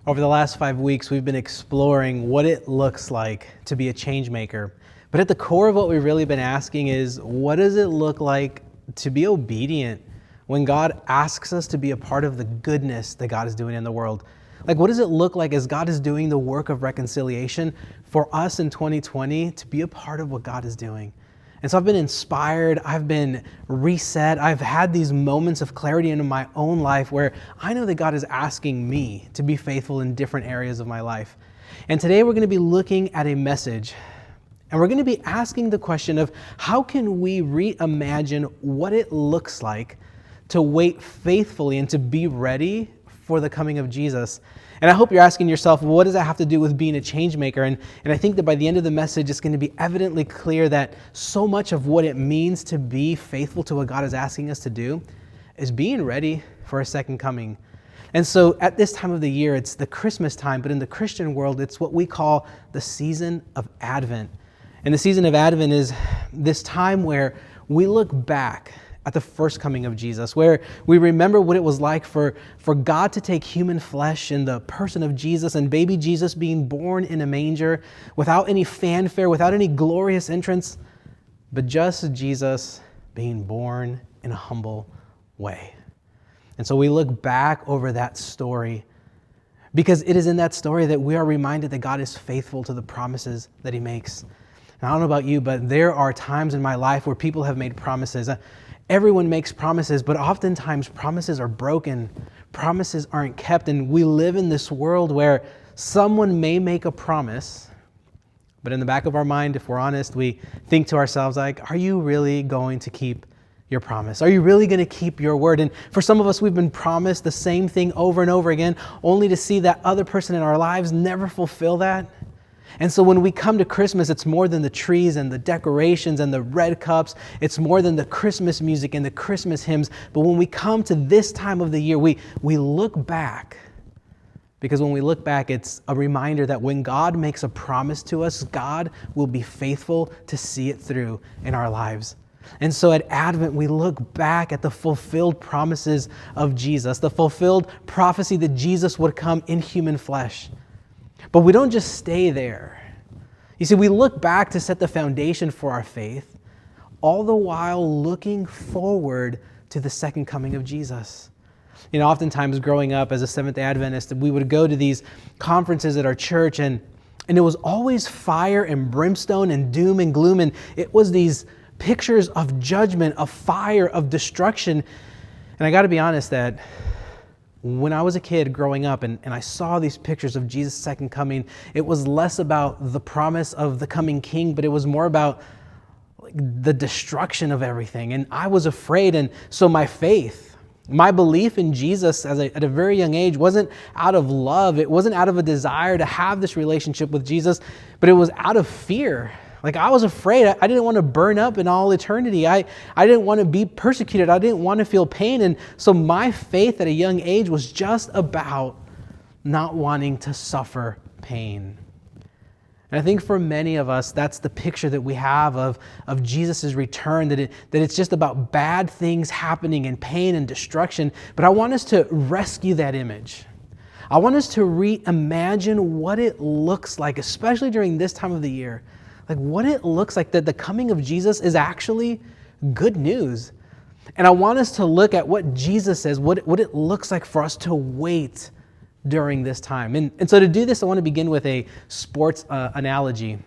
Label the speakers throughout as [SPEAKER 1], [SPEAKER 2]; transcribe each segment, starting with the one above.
[SPEAKER 1] Over the last 5 weeks, we've been exploring what it looks like to be a change maker. But at the core of what we've really been asking is, what does it look like to be obedient when God asks us to be a part of the goodness that God is doing in the world? Like, what does it look like as God is doing the work of reconciliation for us in 2020 to be a part of what God is doing? And so I've been inspired, I've been reset, I've had these moments of clarity in my own life where I know that God is asking me to be faithful in different areas of my life. And today we're going to be looking at a message, and we're going to be asking the question of how can we reimagine what it looks like to wait faithfully and to be ready for the coming of Jesus. And I hope you're asking yourself, what does that have to do with being a change maker? And I think that by the end of the message, it's going to be evidently clear that so much of what it means to be faithful to what God is asking us to do is being ready for a second coming. And so at this time of the year, it's the Christmas time, but in the Christian world, it's what we call the season of Advent. And the season of Advent is this time where we look back at the first coming of Jesus, where we remember what it was like for God to take human flesh in the person of Jesus and baby Jesus being born in a manger without any fanfare, without any glorious entrance, but just Jesus being born in a humble way. And so we look back over that story because it is in that story that we are reminded that God is faithful to the promises that He makes. And I don't know about you, but there are times in my life where people have made promises. Everyone makes promises, but oftentimes promises are broken. Promises aren't kept, and we live in this world where someone may make a promise, but in the back of our mind, if we're honest, we think to ourselves like, are you really going to keep your promise? Are you really going to keep your word? And for some of us, we've been promised the same thing over and over again, only to see that other person in our lives never fulfill that. And so when we come to Christmas, it's more than the trees and the decorations and the red cups. It's more than the Christmas music and the Christmas hymns. But when we come to this time of the year, we look back. Because when we look back, it's a reminder that when God makes a promise to us, God will be faithful to see it through in our lives. And so at Advent, we look back at the fulfilled promises of Jesus, the fulfilled prophecy that Jesus would come in human flesh. But we don't just stay there. You see, we look back to set the foundation for our faith, all the while looking forward to the second coming of Jesus. You know, oftentimes growing up as a Seventh-day Adventist, we would go to these conferences at our church, and it was always fire and brimstone and doom and gloom, and it was these pictures of judgment, of fire, of destruction. And I got to be honest that when I was a kid growing up and I saw these pictures of Jesus' second coming, it was less about the promise of the coming king, but it was more about the destruction of everything. And I was afraid. And so my faith, my belief in Jesus at a very young age wasn't out of love. It wasn't out of a desire to have this relationship with Jesus, but it was out of fear. Like, I was afraid. I didn't want to burn up in all eternity. I didn't want to be persecuted. I didn't want to feel pain. And so my faith at a young age was just about not wanting to suffer pain. And I think for many of us, that's the picture that we have of Jesus' return, that it's just about bad things happening and pain and destruction. But I want us to rescue that image. I want us to reimagine what it looks like, especially during this time of the year. Like, what it looks like that the coming of Jesus is actually good news. And I want us to look at what Jesus says, what it looks like for us to wait during this time. And so to do this, I want to begin with a sports analogy.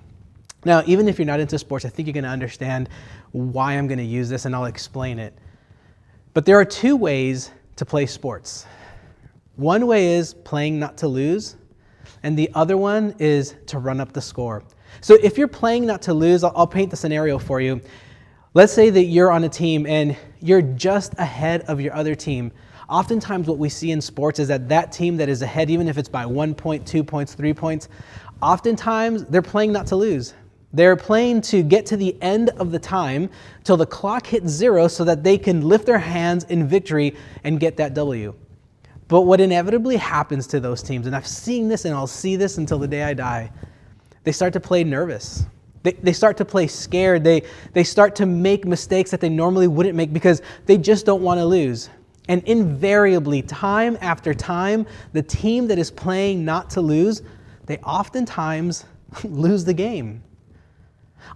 [SPEAKER 1] Now, even if you're not into sports, I think you're going to understand why I'm going to use this, and I'll explain it. But there are two ways to play sports. One way is playing not to lose, and the other one is to run up the score. So if you're playing not to lose, I'll paint the scenario for you. Let's say that you're on a team and you're just ahead of your other team. Oftentimes what we see in sports is that team that is ahead, even if it's by 1 point, 2 points, 3 points, oftentimes they're playing not to lose. They're playing to get to the end of the time till the clock hits 0 so that they can lift their hands in victory and get that W. But what inevitably happens to those teams, and I've seen this and I'll see this until the day I die, they start to play nervous. They start to play scared. They start to make mistakes that they normally wouldn't make because they just don't want to lose. And invariably, time after time, the team that is playing not to lose, they oftentimes lose the game.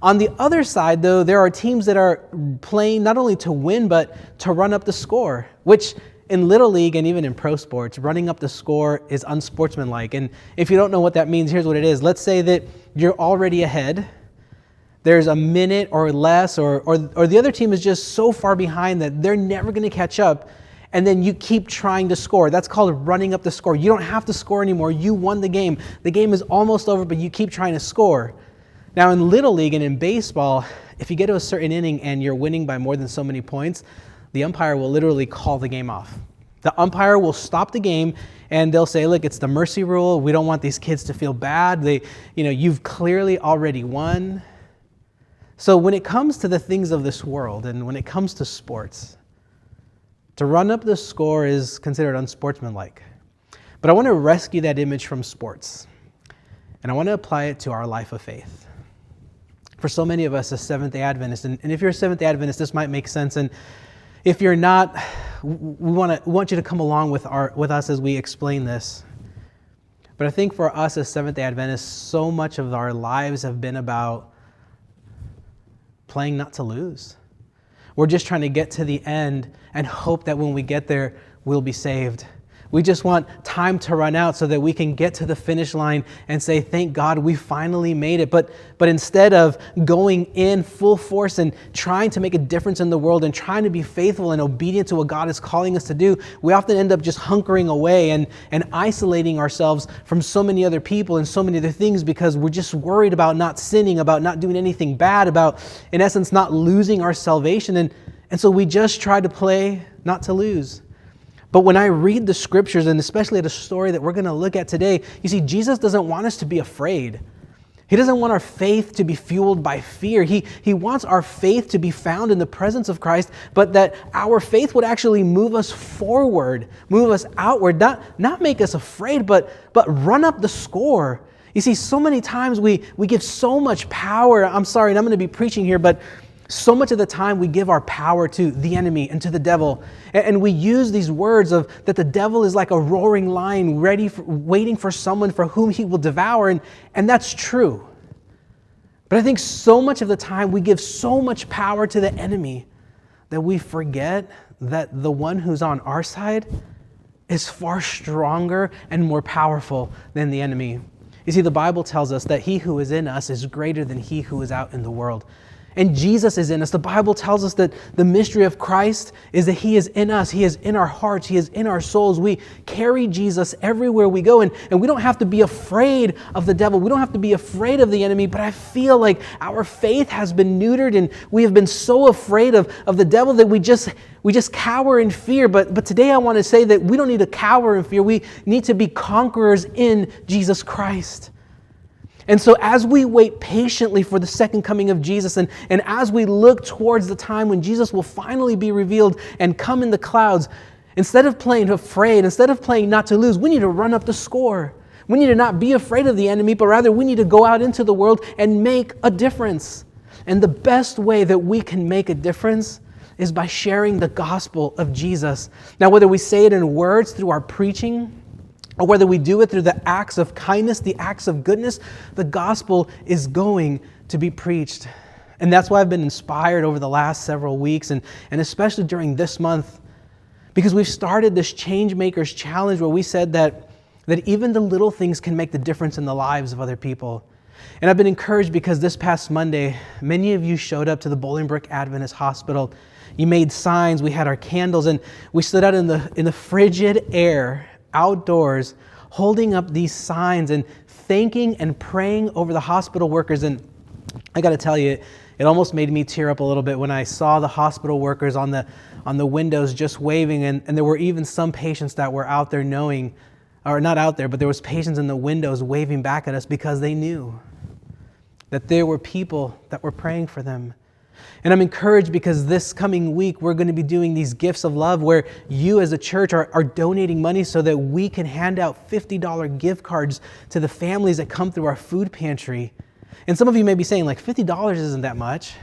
[SPEAKER 1] On the other side, though, there are teams that are playing not only to win, but to run up the score, which in Little League and even in pro sports, running up the score is unsportsmanlike. And if you don't know what that means, here's what it is. Let's say that you're already ahead. There's a minute or less, or the other team is just so far behind that they're never going to catch up. And then you keep trying to score. That's called running up the score. You don't have to score anymore. You won the game. The game is almost over, but you keep trying to score. Now in Little League and in baseball, if you get to a certain inning and you're winning by more than so many points, the umpire will literally call the game off. The umpire will stop the game and they'll say, look, it's the mercy rule. We don't want these kids to feel bad. You've clearly already won. So when it comes to the things of this world and when it comes to sports, to run up the score is considered unsportsmanlike. But I want to rescue that image from sports, and I want to apply it to our life of faith. For so many of us as Seventh-day Adventists, and if you're a Seventh-day Adventist, this might make sense, and if you're not, we want you to come along with us as we explain this. But I think for us as Seventh-day Adventists, so much of our lives have been about playing not to lose. We're just trying to get to the end and hope that when we get there, we'll be saved. We just want time to run out so that we can get to the finish line and say, thank God we finally made it. But instead of going in full force and trying to make a difference in the world and trying to be faithful and obedient to what God is calling us to do, we often end up just hunkering away and isolating ourselves from so many other people and so many other things because we're just worried about not sinning, about not doing anything bad, about, in essence, not losing our salvation. And so we just try to play not to lose. But when I read the scriptures, and especially the story that we're going to look at today, you see, Jesus doesn't want us to be afraid. He doesn't want our faith to be fueled by fear. He wants our faith to be found in the presence of Christ, but that our faith would actually move us forward, move us outward, not make us afraid, but run up the score. You see, so many times we give so much power. I'm sorry, and I'm going to be preaching here, but so much of the time we give our power to the enemy and to the devil. And we use these words of that the devil is like a roaring lion waiting for someone for whom he will devour. And that's true. But I think so much of the time we give so much power to the enemy that we forget that the one who's on our side is far stronger and more powerful than the enemy. You see, the Bible tells us that he who is in us is greater than he who is out in the world. And Jesus is in us. The Bible tells us that the mystery of Christ is that he is in us. He is in our hearts. He is in our souls. We carry Jesus everywhere we go. And we don't have to be afraid of the devil. We don't have to be afraid of the enemy. But I feel like our faith has been neutered and we have been so afraid of the devil that we just cower in fear. But today I want to say that we don't need to cower in fear. We need to be conquerors in Jesus Christ. And so as we wait patiently for the second coming of Jesus and as we look towards the time when Jesus will finally be revealed and come in the clouds, instead of playing afraid, instead of playing not to lose, we need to run up the score. We need to not be afraid of the enemy, but rather we need to go out into the world and make a difference. And the best way that we can make a difference is by sharing the gospel of Jesus. Now, whether we say it in words through our preaching, or whether we do it through the acts of kindness, the acts of goodness, the gospel is going to be preached. And that's why I've been inspired over the last several weeks, and especially during this month, because we've started this Changemakers Challenge where we said that even the little things can make the difference in the lives of other people. And I've been encouraged because this past Monday, many of you showed up to the Bolingbrook Adventist Hospital. You made signs, we had our candles, and we stood out in the frigid air outdoors, holding up these signs and thanking and praying over the hospital workers. And I got to tell you, it almost made me tear up a little bit when I saw the hospital workers on the windows just waving. And there were even some patients that were out there knowing, or not out there, but there was patients in the windows waving back at us because they knew that there were people that were praying for them. And I'm encouraged because this coming week, we're going to be doing these gifts of love where you as a church are donating money so that we can hand out $50 gift cards to the families that come through our food pantry. And some of you may be saying, like, $50 isn't that much.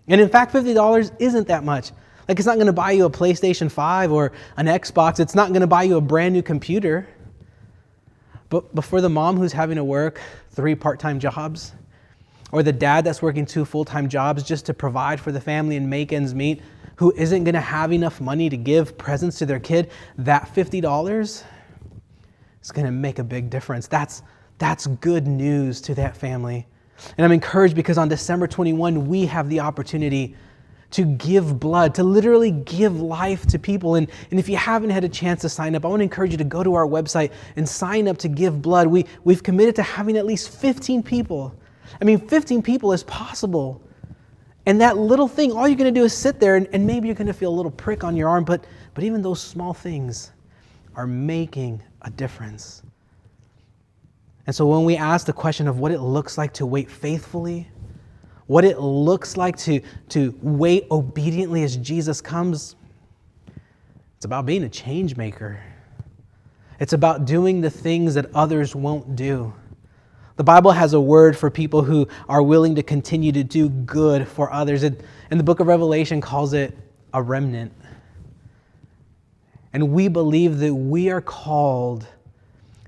[SPEAKER 1] And in fact, $50 isn't that much. Like it's not going to buy you a PlayStation 5 or an Xbox. It's not going to buy you a brand new computer. But for the mom who's having to work 3 part-time jobs, or the dad that's working 2 full-time jobs just to provide for the family and make ends meet, who isn't going to have enough money to give presents to their kid, that $50 is going to make a big difference. That's good news to that family. And I'm encouraged because on December 21, we have the opportunity to give blood, to literally give life to people. And if you haven't had a chance to sign up, I want to encourage you to go to our website and sign up to give blood. We've committed to having at least 15 people. 15 people is possible. And that little thing, all you're going to do is sit there and maybe you're going to feel a little prick on your arm, but even those small things are making a difference. And so when we ask the question of what it looks like to wait faithfully, what it looks like to wait obediently as Jesus comes, it's about being a change maker. It's about doing the things that others won't do. The Bible has a word for people who are willing to continue to do good for others. And the book of Revelation calls it a remnant. And we believe that we are called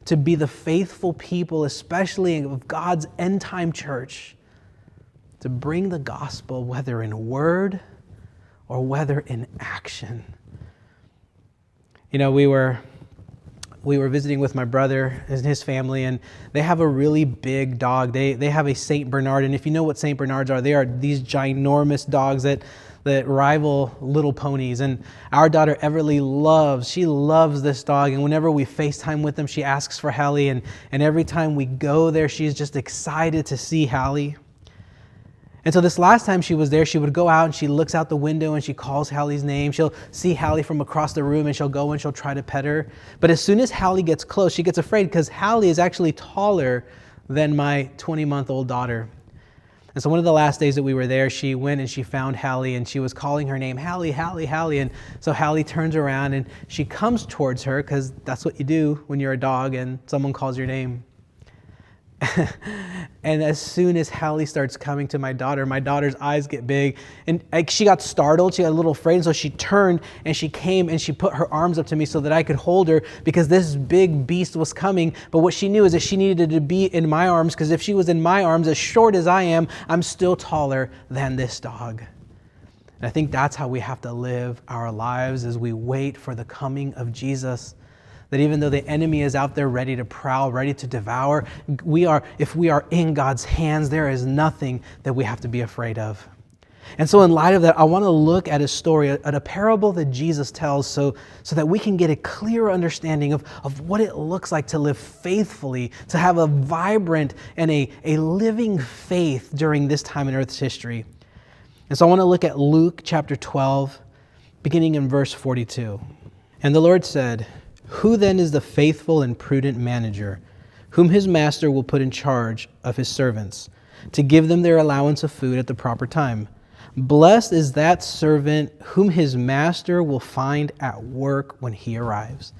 [SPEAKER 1] to be the faithful people, especially of God's end-time church, to bring the gospel, whether in word or whether in action. We were visiting with my brother and his family, and they have a really big dog. They have a Saint Bernard, and if you know what Saint Bernards are, they are these ginormous dogs that rival little ponies. And our daughter Everly loves this dog, and whenever we FaceTime with them, she asks for Hallie, and every time we go there, she's just excited to see Hallie. And so this last time she was there, she would go out and she looks out the window and she calls Hallie's name. She'll see Hallie from across the room and she'll go and she'll try to pet her. But as soon as Hallie gets close, she gets afraid because Hallie is actually taller than my 20-month-old daughter. And so one of the last days that we were there, she went and she found Hallie and she was calling her name, Hallie, Hallie, Hallie. And so Hallie turns around and she comes towards her because that's what you do when you're a dog and someone calls your name. And as soon as Hallie starts coming to my daughter's eyes get big, and she got startled, she got a little afraid, and so she turned and she came and she put her arms up to me so that I could hold her because this big beast was coming. But what she knew is that she needed to be in my arms, because if she was in my arms, as short as I am, I'm still taller than this dog. And I think that's how we have to live our lives as we wait for the coming of Jesus. That even though the enemy is out there ready to prowl, ready to devour, if we are in God's hands, there is nothing that we have to be afraid of. And so in light of that, I want to look at a story, at a parable that Jesus tells so that we can get a clearer understanding of what it looks like to live faithfully, to have a vibrant and a living faith during this time in Earth's history. And so I want to look at Luke chapter 12, beginning in verse 42. And the Lord said, "Who then is the faithful and prudent manager, whom his master will put in charge of his servants, to give them their allowance of food at the proper time? Blessed is that servant whom his master will find at work when he arrives.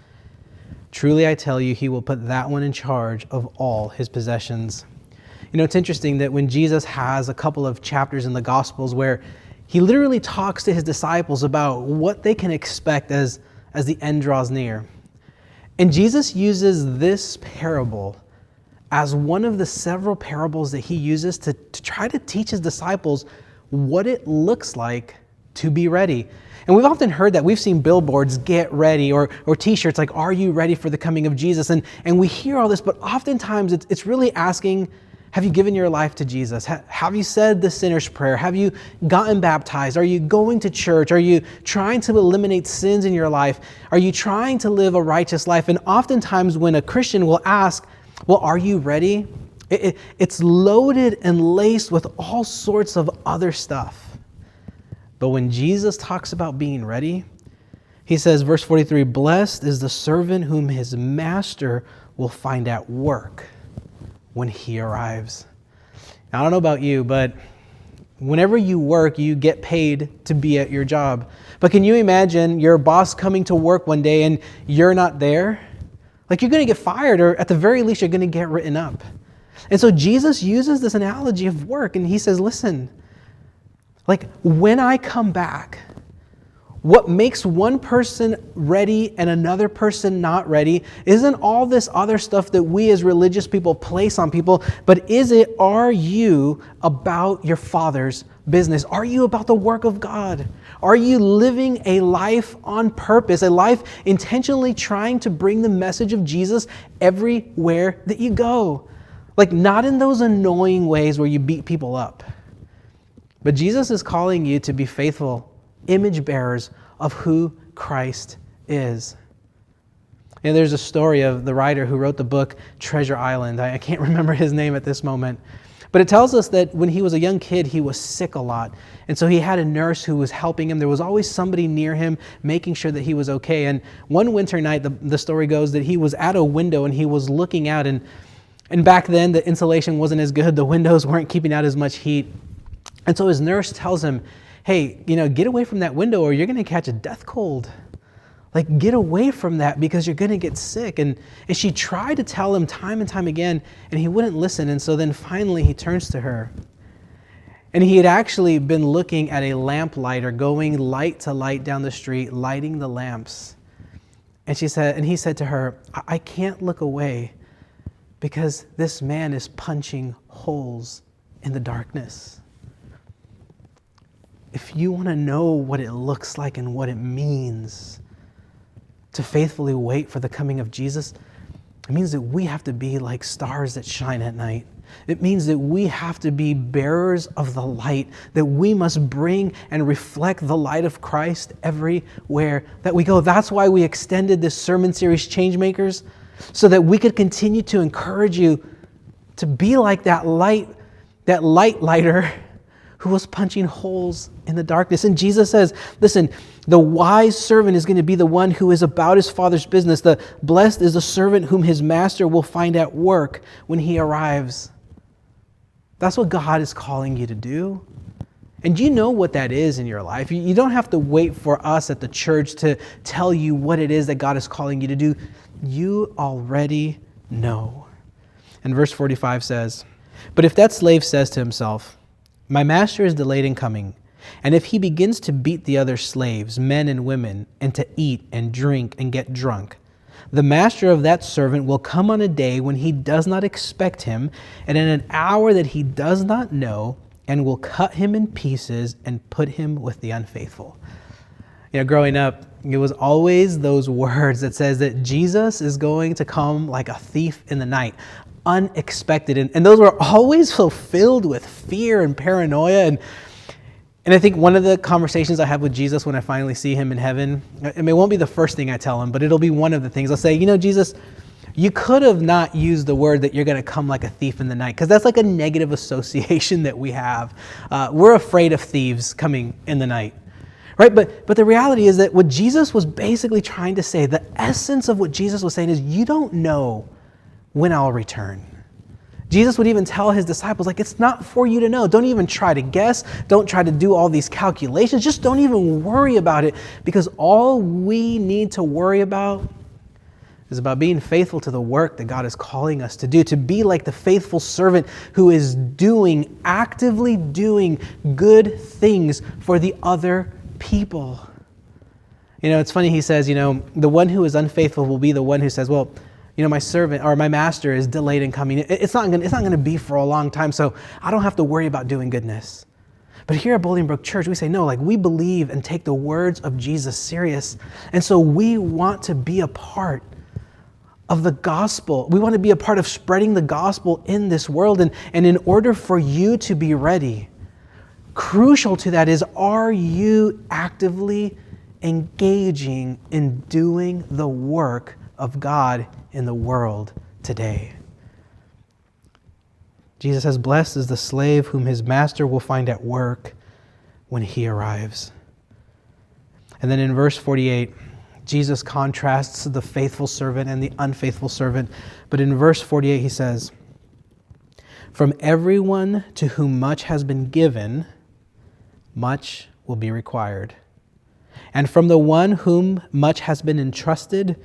[SPEAKER 1] Truly I tell you, he will put that one in charge of all his possessions." It's interesting that when Jesus has a couple of chapters in the Gospels where he literally talks to his disciples about what they can expect as the end draws near. And Jesus uses this parable as one of the several parables that he uses to try to teach his disciples what it looks like to be ready. And we've often heard that. We've seen billboards, "Get ready," or t-shirts like, "Are you ready for the coming of Jesus?" And we hear all this, but oftentimes it's really asking, have you given your life to Jesus? Have you said the sinner's prayer? Have you gotten baptized? Are you going to church? Are you trying to eliminate sins in your life? Are you trying to live a righteous life? And oftentimes when a Christian will ask, well, are you ready? It's loaded and laced with all sorts of other stuff. But when Jesus talks about being ready, he says, verse 43, "Blessed is the servant whom his master will find at work when he arrives." Now, I don't know about you, but whenever you work, you get paid to be at your job. But can you imagine your boss coming to work one day and you're not there? Like, you're going to get fired, or at the very least, you're going to get written up. And so Jesus uses this analogy of work, and he says, listen, like when I come back, What makes one person ready and another person not ready isn't all this other stuff that we as religious people place on people, but are you about your Father's business? Are you about the work of God? Are you living a life on purpose, a life intentionally trying to bring the message of Jesus everywhere that you go? Like, not in those annoying ways where you beat people up. But Jesus is calling you to be faithful image bearers of who Christ is. And there's a story of the writer who wrote the book Treasure Island. I can't remember his name at this moment. But it tells us that when he was a young kid, he was sick a lot. And so he had a nurse who was helping him. There was always somebody near him making sure that he was okay. And one winter night, the story goes that he was at a window and he was looking out. And back then, the insulation wasn't as good. The windows weren't keeping out as much heat. And so his nurse tells him, hey, get away from that window or you're going to catch a death cold. Like, get away from that because you're going to get sick. And she tried to tell him time and time again, and he wouldn't listen. And so then finally he turns to her. And he had actually been looking at a lamp lighter going light to light down the street, lighting the lamps. And he said to her, I can't look away because this man is punching holes in the darkness. If you want to know what it looks like and what it means to faithfully wait for the coming of Jesus, it means that we have to be like stars that shine at night. It means that we have to be bearers of the light, that we must bring and reflect the light of Christ everywhere that we go. That's why we extended this sermon series, Changemakers, so that we could continue to encourage you to be like that light lighter who was punching holes in the darkness. And Jesus says, listen, the wise servant is going to be the one who is about his Father's business. The blessed is the servant whom his master will find at work when he arrives. That's what God is calling you to do. And you know what that is in your life. You don't have to wait for us at the church to tell you what it is that God is calling you to do. You already know. And verse 45 says, but if that slave says to himself, my master is delayed in coming, and if he begins to beat the other slaves, men and women, and to eat and drink and get drunk, the master of that servant will come on a day when he does not expect him, and in an hour that he does not know, and will cut him in pieces and put him with the unfaithful. Growing up, it was always those words that says that Jesus is going to come like a thief in the night. Unexpected. And those were always so filled with fear and paranoia. And I think one of the conversations I have with Jesus when I finally see him in heaven, it won't be the first thing I tell him, but it'll be one of the things. I'll say, Jesus, you could have not used the word that you're going to come like a thief in the night, because that's like a negative association that we have. We're afraid of thieves coming in the night. Right? But the reality is that what Jesus was basically trying to say, the essence of what Jesus was saying is, you don't know when I'll return. Jesus would even tell his disciples, it's not for you to know. Don't even try to guess. Don't try to do all these calculations. Just don't even worry about it, because all we need to worry about is about being faithful to the work that God is calling us to do, to be like the faithful servant who is actively doing good things for the other people. It's funny, he says, the one who is unfaithful will be the one who says, well, my servant or my master is delayed in coming. It's not going to be for a long time, so I don't have to worry about doing goodness. But here at Bolingbrook Church, we say, no, we believe and take the words of Jesus serious. And so we want to be a part of the gospel. We want to be a part of spreading the gospel in this world. And in order for you to be ready, crucial to that is, are you actively engaging in doing the work of God in the world today? Jesus says, blessed is the slave whom his master will find at work when he arrives. And then in verse 48, Jesus contrasts the faithful servant and the unfaithful servant. But in verse 48, he says, from everyone to whom much has been given, much will be required. And from the one whom much has been entrusted,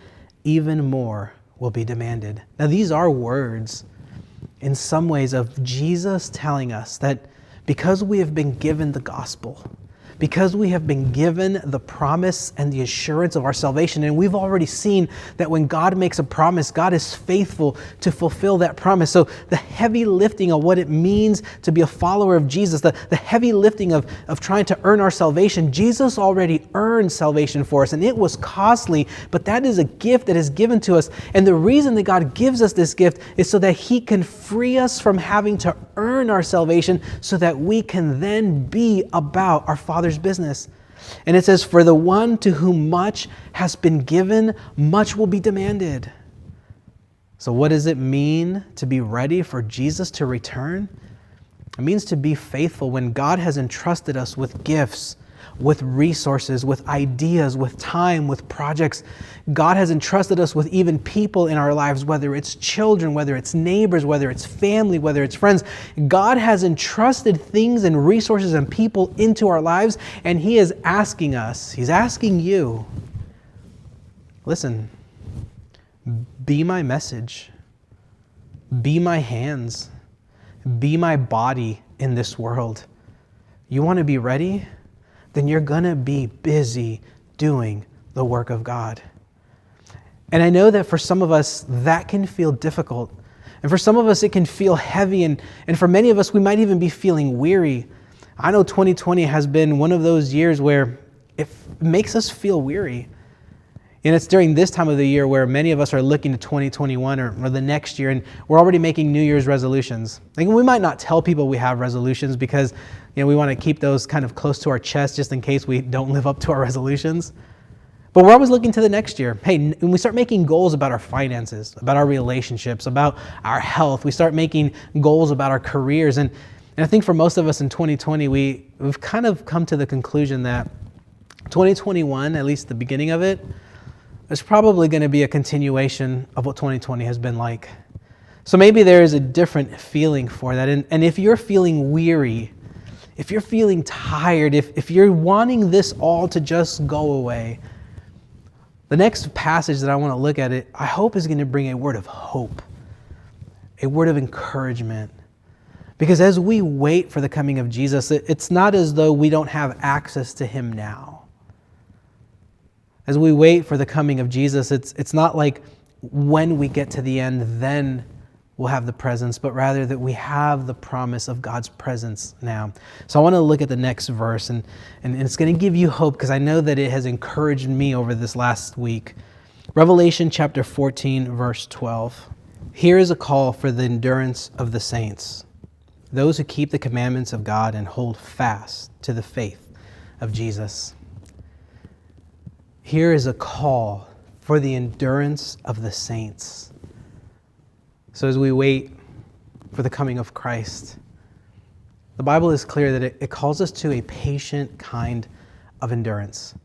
[SPEAKER 1] even more will be demanded. Now, these are words in some ways of Jesus telling us that because we have been given the gospel, because we have been given the promise and the assurance of our salvation. And we've already seen that when God makes a promise, God is faithful to fulfill that promise. So the heavy lifting of what it means to be a follower of Jesus, the heavy lifting of trying to earn our salvation, Jesus already earned salvation for us. And it was costly, but that is a gift that is given to us. And the reason that God gives us this gift is so that He can free us from having to earn our salvation, so that we can then be about our Father's business. And it says, for the one to whom much has been given, much will be demanded. So what does it mean to be ready for Jesus to return? It means to be faithful when God has entrusted us with gifts, with resources, with ideas, with time, with projects. God has entrusted us with even people in our lives, whether it's children, whether it's neighbors, whether it's family, whether it's friends. God has entrusted things and resources and people into our lives, and He is asking us, He's asking you, listen, be my message, be my hands, be my body in this world. You want to be ready? Then you're going to be busy doing the work of God. And I know that for some of us, that can feel difficult. And for some of us, it can feel heavy. And for many of us, we might even be feeling weary. I know 2020 has been one of those years where it makes us feel weary. And it's during this time of the year where many of us are looking to 2021 or the next year, and we're already making New Year's resolutions. Like, we might not tell people we have resolutions because we want to keep those kind of close to our chest just in case we don't live up to our resolutions. But we're always looking to the next year. Hey, when we start making goals about our finances, about our relationships, about our health, we start making goals about our careers. And I think for most of us in 2020, we've kind of come to the conclusion that 2021, at least the beginning of it, is probably going to be a continuation of what 2020 has been like. So maybe there is a different feeling for that. And if you're feeling weary, if you're feeling tired, if you're wanting this all to just go away, the next passage that I want to look at, I hope is going to bring a word of hope, a word of encouragement. Because as we wait for the coming of Jesus, it's not as though we don't have access to Him now. As we wait for the coming of Jesus, it's not like when we get to the end, then we'll have the presence, but rather that we have the promise of God's presence now. So I want to look at the next verse, and it's going to give you hope, because I know that it has encouraged me over this last week. Revelation chapter 14, verse 12. Here is a call for the endurance of the saints, those who keep the commandments of God and hold fast to the faith of Jesus. Here is a call for the endurance of the saints. So as we wait for the coming of Christ, the Bible is clear that it calls us to a patient kind of endurance.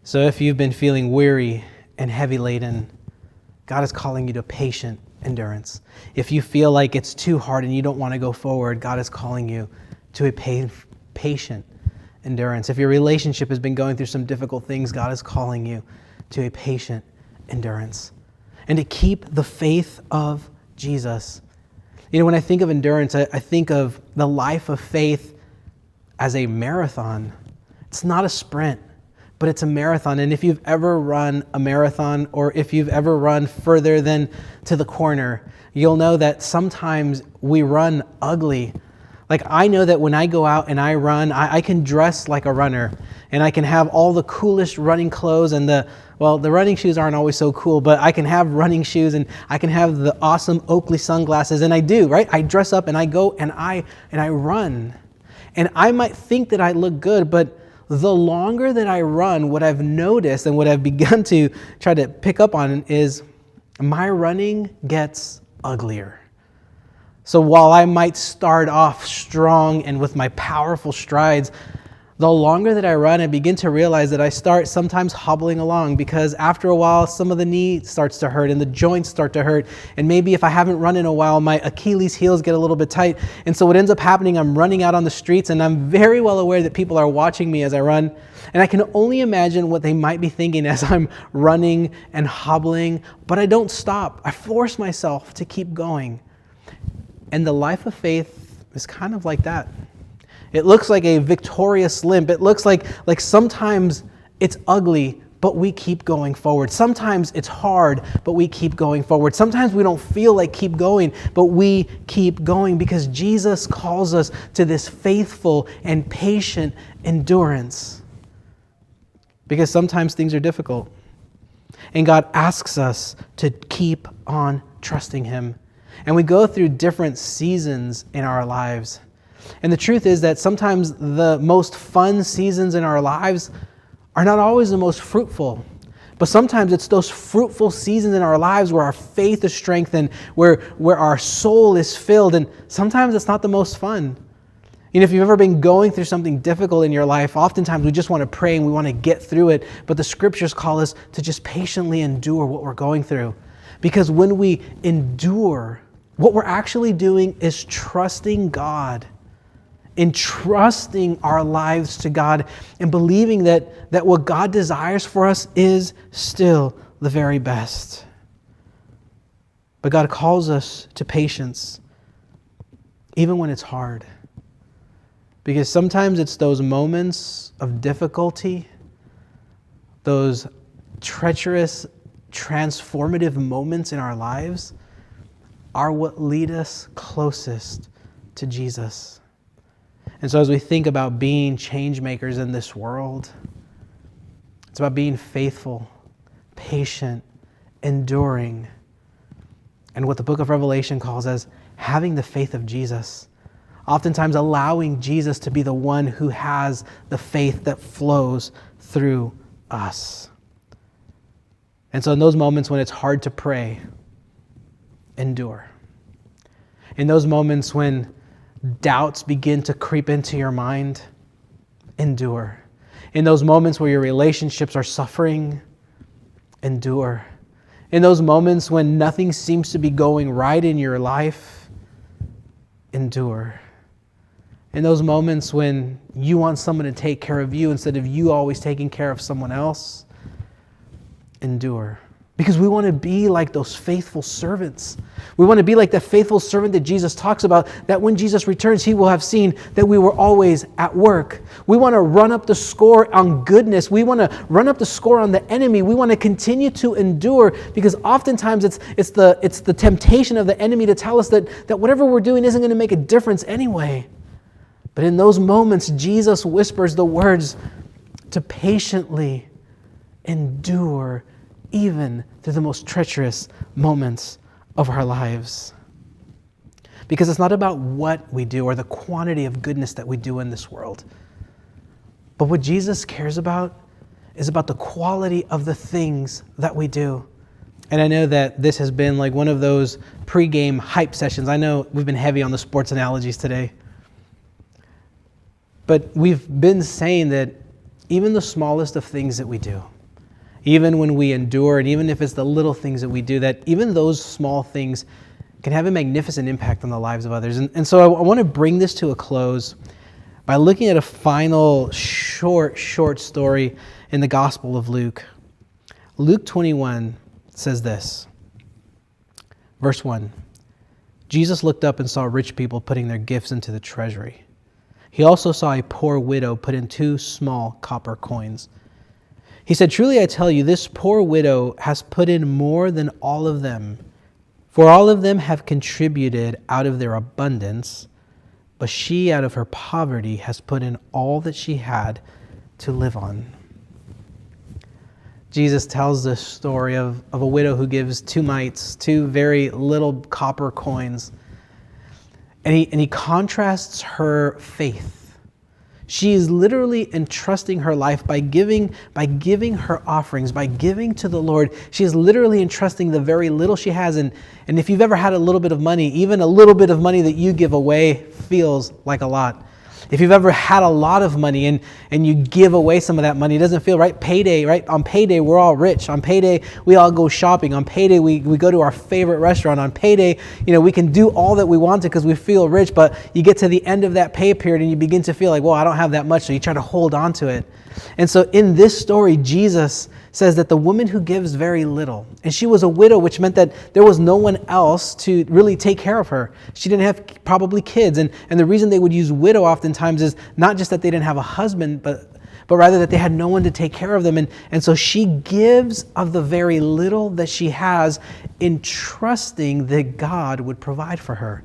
[SPEAKER 1] So if you've been feeling weary and heavy laden, God is calling you to patient endurance. If you feel like it's too hard and you don't want to go forward, God is calling you to a patient endurance. If your relationship has been going through some difficult things, God is calling you to a patient endurance. And to keep the faith of Jesus. When I think of endurance, I think of the life of faith as a marathon. It's not a sprint, but it's a marathon. And if you've ever run a marathon, or if you've ever run further than to the corner, you'll know that sometimes we run ugly. Like, I know that when I go out and I run, I can dress like a runner, and I can have all the coolest running clothes, and the running shoes aren't always so cool, but I can have running shoes, and I can have the awesome Oakley sunglasses, and I do, right? I dress up and I go and I run. And I might think that I look good, but the longer that I run, what I've noticed and what I've begun to try to pick up on is my running gets uglier. So while I might start off strong and with my powerful strides, the longer that I run, I begin to realize that I start sometimes hobbling along, because after a while, some of the knee starts to hurt and the joints start to hurt. And maybe if I haven't run in a while, my Achilles heels get a little bit tight. And so what ends up happening, I'm running out on the streets, and I'm very well aware that people are watching me as I run. And I can only imagine what they might be thinking as I'm running and hobbling, but I don't stop. I force myself to keep going. And the life of faith is kind of like that. It looks like a victorious limp. It looks like sometimes it's ugly, but we keep going forward. Sometimes it's hard, but we keep going forward. Sometimes we don't feel like keep going, but we keep going because Jesus calls us to this faithful and patient endurance. Because sometimes things are difficult. And God asks us to keep on trusting Him. And we go through different seasons in our lives. And the truth is that sometimes the most fun seasons in our lives are not always the most fruitful. But sometimes it's those fruitful seasons in our lives where our faith is strengthened, where our soul is filled. And sometimes it's not the most fun. You know, if you've ever been going through something difficult in your life, oftentimes we just want to pray and we want to get through it. But the scriptures call us to just patiently endure what we're going through. Because when we endure, what we're actually doing is trusting God, entrusting our lives to God, and believing that what God desires for us is still the very best. But God calls us to patience, even when it's hard. Because sometimes it's those moments of difficulty, those treacherous, transformative moments in our lives are what lead us closest to Jesus. And so as we think about being change makers in this world, it's about being faithful, patient, enduring, and what the book of Revelation calls as having the faith of Jesus. Oftentimes allowing Jesus to be the one who has the faith that flows through us. And so in those moments when it's hard to pray, endure. In those moments when doubts begin to creep into your mind, endure. In those moments where your relationships are suffering, endure. In those moments when nothing seems to be going right in your life, endure. In those moments when you want someone to take care of you instead of you always taking care of someone else, endure. Because we want to be like those faithful servants. We want to be like the faithful servant that Jesus talks about, that when Jesus returns, He will have seen that we were always at work. We want to run up the score on goodness. We want to run up the score on the enemy. We want to continue to endure because oftentimes it's the temptation of the enemy to tell us that whatever we're doing isn't going to make a difference anyway. But in those moments, Jesus whispers the words to patiently endure even through the most treacherous moments of our lives. Because it's not about what we do or the quantity of goodness that we do in this world. But what Jesus cares about is about the quality of the things that we do. And I know that this has been like one of those pre-game hype sessions. I know we've been heavy on the sports analogies today. But we've been saying that even the smallest of things that we do, even when we endure, and even if it's the little things that we do, that even those small things can have a magnificent impact on the lives of others. And so I want to bring this to a close by looking at a final short story in the Gospel of Luke. Luke 21 says this, verse 1, Jesus looked up and saw rich people putting their gifts into the treasury. He also saw a poor widow put in 2 small copper coins. He said, "Truly I tell you, this poor widow has put in more than all of them, for all of them have contributed out of their abundance, but she out of her poverty has put in all that she had to live on." Jesus tells this story of a widow who gives 2 mites, 2 very little copper coins. And he contrasts her faith. She is literally entrusting her life by giving her offerings, by giving to the Lord. She is literally entrusting the very little she has. And if you've ever had a little bit of money, even a little bit of money that you give away feels like a lot. If you've ever had a lot of money and you give away some of that money, it doesn't feel right. Payday, right? On payday, we're all rich. On payday, we all go shopping. On payday, we go to our favorite restaurant. On payday, we can do all that we want to because we feel rich, but you get to the end of that pay period and you begin to feel like, well, I don't have that much, so you try to hold on to it. And so in this story, Jesus says that the woman who gives very little, and she was a widow, which meant that there was no one else to really take care of her. She didn't have probably kids. And the reason they would use widow oftentimes is not just that they didn't have a husband, but rather that they had no one to take care of them. And so she gives of the very little that she has in trusting that God would provide for her.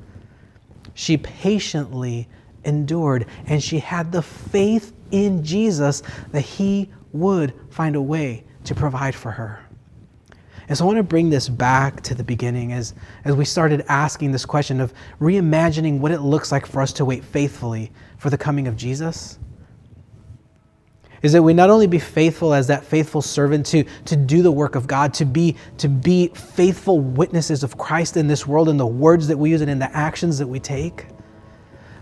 [SPEAKER 1] She patiently endured, and she had the faith in Jesus that he would find a way to provide for her. And so I want to bring this back to the beginning as we started asking this question of reimagining what it looks like for us to wait faithfully for the coming of Jesus. Is that we not only be faithful as that faithful servant to do the work of God, to be faithful witnesses of Christ in this world in the words that we use and in the actions that we take,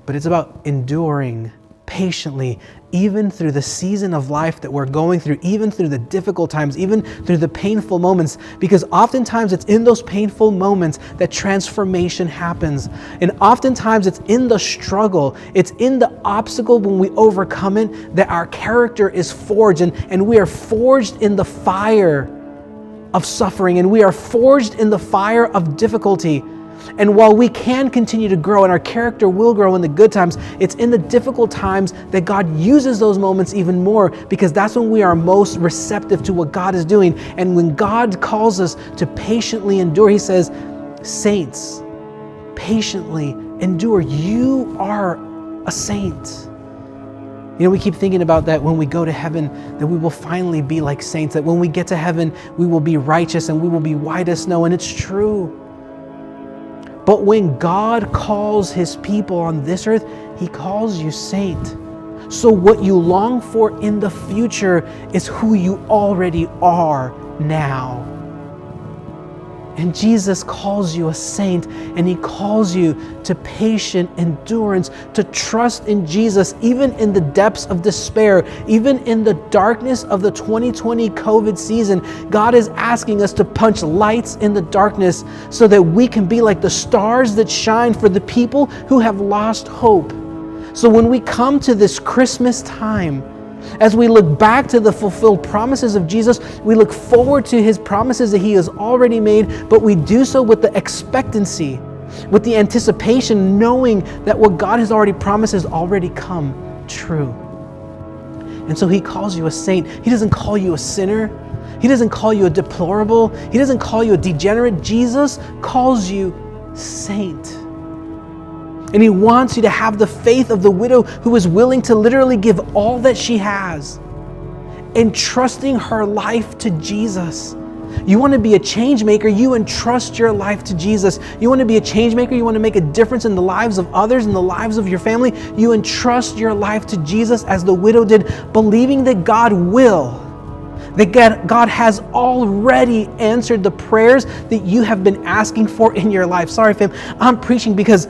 [SPEAKER 1] but it's about enduring patiently, even through the season of life that we're going through, even through the difficult times, even through the painful moments, because oftentimes it's in those painful moments that transformation happens. And oftentimes it's in the struggle, it's in the obstacle when we overcome it that our character is forged, and we are forged in the fire of suffering, and we are forged in the fire of difficulty. And while we can continue to grow and our character will grow in the good times, it's in the difficult times that God uses those moments even more, because that's when we are most receptive to what God is doing. And when God calls us to patiently endure, he says, saints, patiently endure. You are a saint. You know, we keep thinking about that when we go to heaven, that we will finally be like saints, that when we get to heaven, we will be righteous and we will be white as snow, and it's true. But when God calls his people on this earth, he calls you saint. So what you long for in the future is who you already are now. And Jesus calls you a saint, and he calls you to patient endurance, to trust in Jesus, even in the depths of despair, even in the darkness of the 2020 COVID season. God is asking us to punch lights in the darkness so that we can be like the stars that shine for the people who have lost hope. So when we come to this Christmas time, as we look back to the fulfilled promises of Jesus, we look forward to his promises that he has already made, but we do so with the expectancy, with the anticipation, knowing that what God has already promised has already come true. And so he calls you a saint. He doesn't call you a sinner. He doesn't call you a deplorable. He doesn't call you a degenerate. Jesus calls you saint. And he wants you to have the faith of the widow who is willing to literally give all that she has, entrusting her life to Jesus. You want to be a change maker, you entrust your life to Jesus. You want to be a change maker, you want to make a difference in the lives of others, in the lives of your family, you entrust your life to Jesus as the widow did, believing that God will. That God has already answered the prayers that you have been asking for in your life. Sorry, fam, I'm preaching because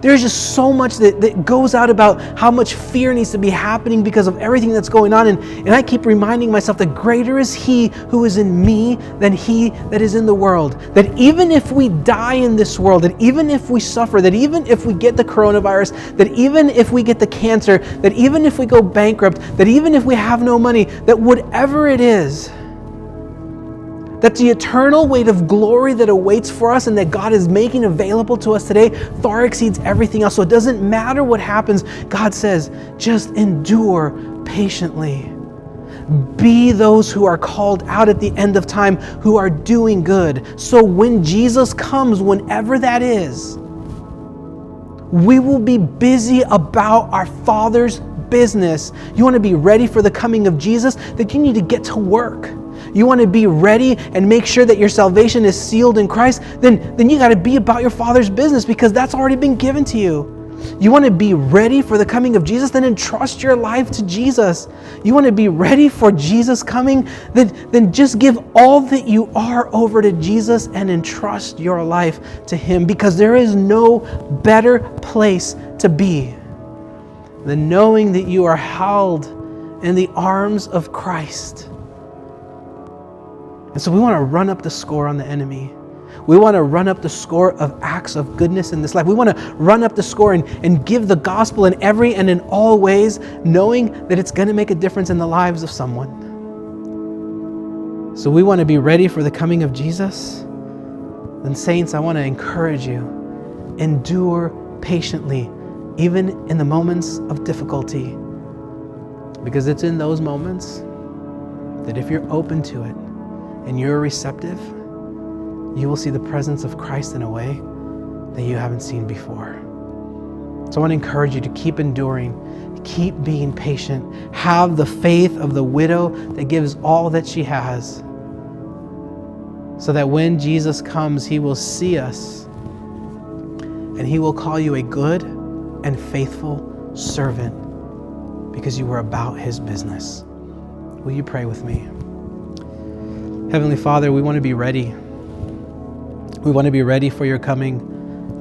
[SPEAKER 1] there's just so much that goes out about how much fear needs to be happening because of everything that's going on. And I keep reminding myself that greater is he who is in me than he that is in the world. That even if we die in this world, that even if we suffer, that even if we get the coronavirus, that even if we get the cancer, that even if we go bankrupt, that even if we have no money, that whatever it is, that the eternal weight of glory that awaits for us and that God is making available to us today far exceeds everything else. So it doesn't matter what happens. God says, just endure patiently. Be those who are called out at the end of time, who are doing good. So when Jesus comes, whenever that is, we will be busy about our Father's business. You want to be ready for the coming of Jesus? Then you need to get to work. You want to be ready and make sure that your salvation is sealed in Christ, then you got to be about your Father's business because that's already been given to you. You want to be ready for the coming of Jesus, then entrust your life to Jesus. You want to be ready for Jesus coming, then just give all that you are over to Jesus and entrust your life to him, because there is no better place to be than knowing that you are held in the arms of Christ. And so we want to run up the score on the enemy. We want to run up the score of acts of goodness in this life. We want to run up the score and give the gospel in every and in all ways, knowing that it's going to make a difference in the lives of someone. So we want to be ready for the coming of Jesus. Then saints, I want to encourage you, endure patiently, even in the moments of difficulty. Because it's in those moments that if you're open to it and you're receptive, you will see the presence of Christ in a way that you haven't seen before. So I want to encourage you to keep enduring, keep being patient, have the faith of the widow that gives all that she has, so that when Jesus comes, he will see us and he will call you a good and faithful servant because you were about his business. Will you pray with me? Heavenly Father, we want to be ready. We want to be ready for your coming,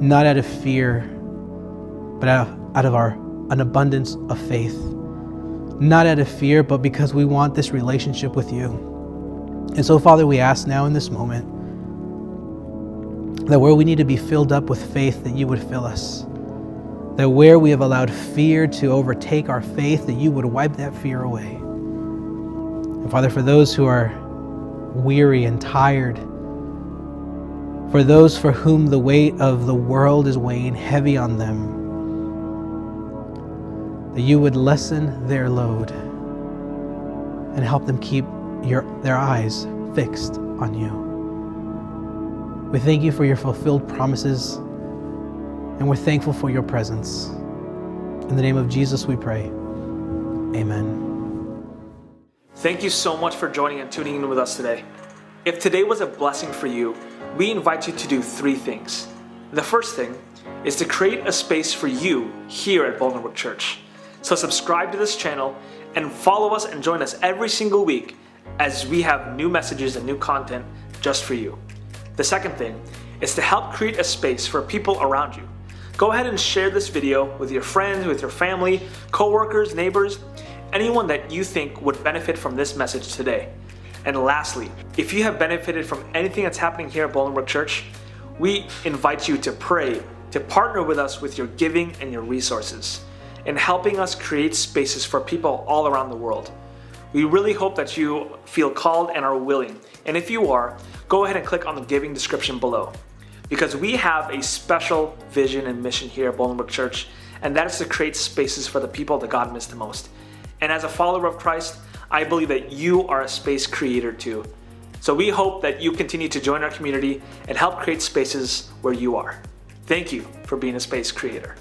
[SPEAKER 1] not out of fear, but out of an abundance of faith. Not out of fear, but because we want this relationship with you. And so, Father, we ask now in this moment that where we need to be filled up with faith, that you would fill us. That where we have allowed fear to overtake our faith, that you would wipe that fear away. And Father, for those who are weary and tired, for those for whom the weight of the world is weighing heavy on them, that you would lessen their load and help them keep their eyes fixed on you. We thank you for your fulfilled promises, and we're thankful for your presence. In the name of Jesus we pray. Amen.
[SPEAKER 2] Thank you so much for joining and tuning in with us today. If today was a blessing for you, we invite you to do 3 things. The first thing is to create a space for you here at Bolingbrook Church. So subscribe to this channel and follow us and join us every single week as we have new messages and new content just for you. The second thing is to help create a space for people around you. Go ahead and share this video with your friends, with your family, coworkers, neighbors, anyone that you think would benefit from this message today. And lastly, if you have benefited from anything that's happening here at Bolingbrook Church, we invite you to pray, to partner with us with your giving and your resources in helping us create spaces for people all around the world. We really hope that you feel called and are willing. And if you are, go ahead and click on the giving description below, because we have a special vision and mission here at Bolingbrook Church, and that is to create spaces for the people that God missed the most. And as a follower of Christ, I believe that you are a space creator too. So we hope that you continue to join our community and help create spaces where you are. Thank you for being a space creator.